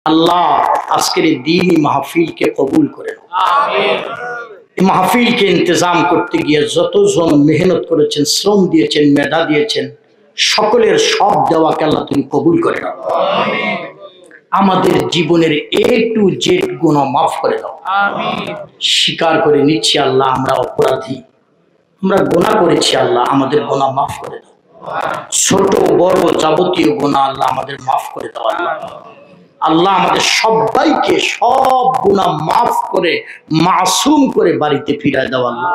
আল্লাহ আজকের এই দ্বীনি মাহফিলকে কবুল করে নাও। আমিন। এই মাহফিলকে ইন্তজাম করতে গিয়ে যতজন মেহনত করেছেন, শ্রম দিয়েছেন, মেধা দিয়েছেন, সকলের সব দেওয়াকে আল্লাহ তুমি কবুল করে নাও। আমিন। আমাদের জীবনের A to Z গুনাহ মাফ করে দাও। আমিন। স্বীকার করে নিচ্ছি আল্লাহ আমরা অপরাধী, আমরা গুনাহ করেছি আল্লাহ, আমাদের গুনাহ মাফ করে দাও। ছোট বড় যাবতীয় গুনাহ আল্লাহ আমাদের মাফ করে দাও। আল্লাহ আল্লাহ আমাদের সবাইকে সব গুনাহ মাফ করে মাসুম করে বাড়িতে ফিরায় দাও। আল্লাহ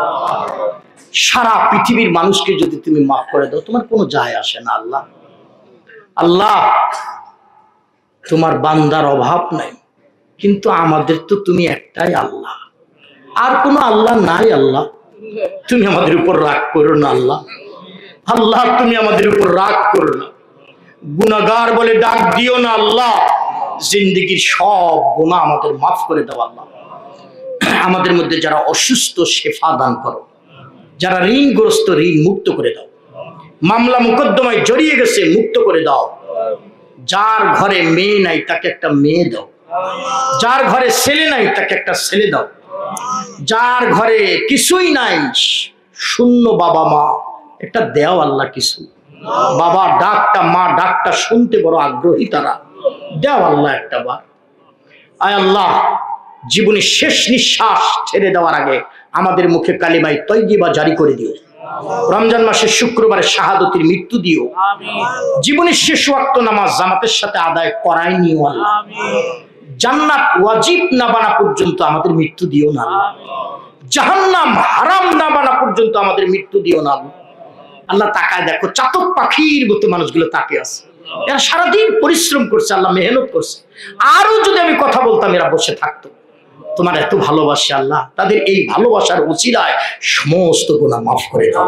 সারা পৃথিবীর মানুষকে যদি তুমি মাফ করে দাও তোমার কোনো যায় আসে না। আল্লাহ আল্লাহ তোমার বান্দার অভাব নাই, কিন্তু আমাদের তো তুমি একটাই আল্লাহ, আর কোনো আল্লাহ নাই। আল্লাহ তুমি আমাদের উপর রাগ করো না। আল্লাহ আল্লাহ তুমি আমাদের উপর রাগ করো না, গুনাহগার বলে ডাক দিও না। আল্লাহ জিন্দেগির সব গুনাহ আমাদের মাফ করে দাও। আল্লাহ আমাদের মধ্যে যারা অসুস্থ শেফা দান করো, যারা ঋণগ্রস্ত ঋণ মুক্ত করে দাও, মামলা মুকদ্দমায় জড়িয়ে গেছে মুক্ত করে দাও। যার ঘরে মেয়ে নাই তাকে একটা মেয়ে দাও, যার ঘরে ছেলে নাই তাকে একটা ছেলে দাও, যার ঘরে কিছুই নাই শূন্য বাবা মা একটা দেও। আল্লাহ কিছু বাবা ডাকটা মা ডাকটা শুনতে বড় আগ্রহী তারা দেও আল্লাহ একটা বার। আয় আল্লাহ জীবনের শেষ নিঃশ্বাস ছেড়ে দেওয়ার আগে আমাদের মুখে কালিমায়ে তয়্যিবা জারি করে দিও। রমজান মাসের শুক্রবারে শাহাদতের মৃত্যু দিও। জীবনের শেষ ওয়াক্ত নামাজ জামাতের সাথে আদায় করাই নিও। আল্লাহ জান্নাত ওয়াজিব না বানা পর্যন্ত আমাদের মৃত্যু দিও না। জাহান্নাম হারাম না বানা পর্যন্ত আমাদের মৃত্যু দিও না। আল্লাহ তাকায় দেখো, চাতক পাখির মতো মানুষগুলো তাকে আছে, এরা সারাদিন পরিশ্রম করছে, আল্লাহ মেহনত করছে। আরো যদি আমি কথা বলতাম এরা বসে থাকতো। তোমার এত ভালোবাসে আল্লাহ, তাদের এই ভালোবাসার উসিলায় সমস্ত গুনাহ মাফ করে দাও,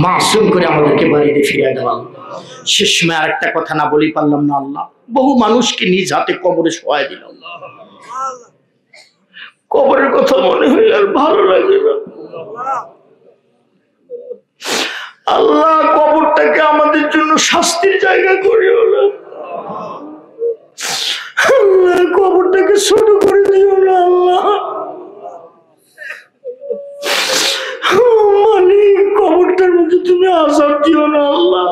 মাসুম করে আমাদেরকে বাড়িতে ফিরিয়ে দাও। শেষ সময় আর একটা কথা না বলি পারলাম না। আল্লাহ বহু মানুষকে নিজ হাতে কবরে শোয়াই দিল, কবরের কথা মনে হইলে আর ভালো লাগে না। আল্লাহ কবরটাকে আমাদের জন্য শাস্তির জায়গা করিও না। আল্লাহ কবরটাকে ছোট করে দিও না। আল্লাহ মালিক কবরটার মধ্যে তুমি আযাব দিও না। আল্লাহ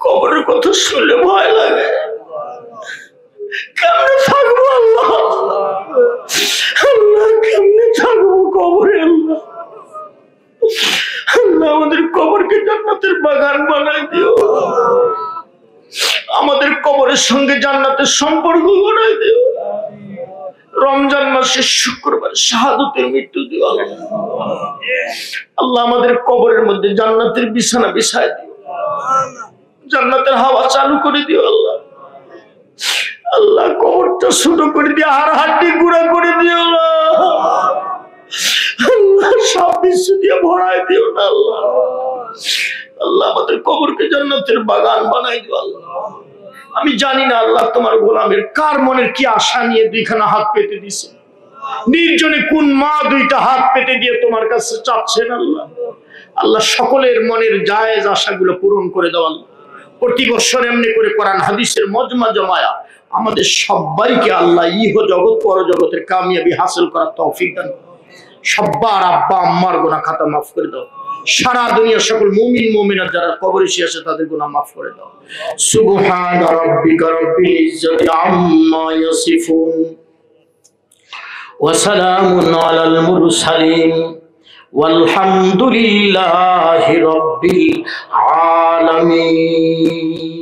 কবরের কথা শুনলে ভয় লাগে, কেমনে থাকবো আল্লাহ, আল্লাহ কেমনে থাকবো কবরে। আল্লাহ আল্লাহ আমাদের কবরকে জান্নাতের বাগান বানাই দিও, আমাদের কবরের সঙ্গে জান্নাতের সম্পর্ক বানাই দিও। রমজান মাসের শুক্রবার শাহাদতের মৃত্যু দিও। আল্লাহ আমাদের কবরের মধ্যে জান্নাতের বিছানা বিছায় দিও, জান্নাতের হাওয়া চালু করে দিও। আল্লাহ আল্লাহ কবরটা ছোট করে দিও, আর হাড্ডি গুঁড়া করে দিও না। আল্লাহ সব কিছু দিয়ে ভরাই দিও না। আল্লাহ আল্লাহ আমাদের কবরকে জান্নাতের বাগান বানাই দিও। আল্লাহ আমি জানি না আল্লাহ তোমার গোলামের কার মনের কি আশা নিয়ে দুইখানা হাত পেতে দিছে, নির্জনে কোন মা দুইটা হাত পেতে দিয়ে তোমার কাছে চাচ্ছেন। আল্লাহ আল্লাহ সকলের মনের জায়েজ আশাগুলো পূরণ করে দাও। আল্লাহ প্রতি বছর এমনি করে কোরআন হাদিসের মজমা জমায়া আমাদের সবাইকে আল্লাহ ইহ জগৎ পর জগতের কামিয়াবি হাসিল করার তৌফিক দান। সব্বার আব্বা আম্মার গুনাহ খাতা মাফ করে দাও। সারা দুনিয়ার সকল মুমিন মুমিনাত যারা কবরে শুয়ে আছে তাদের গুনাহ মাফ করে দাও। সুবহান রাব্বিকা রাব্বিল ইজ্জাতি আম্মা ইয়াসিফুন ওয়া সালামুন আলাল মুরসালিন ওয়ালহামদুলিল্লাহি রাব্বিল আলামিন।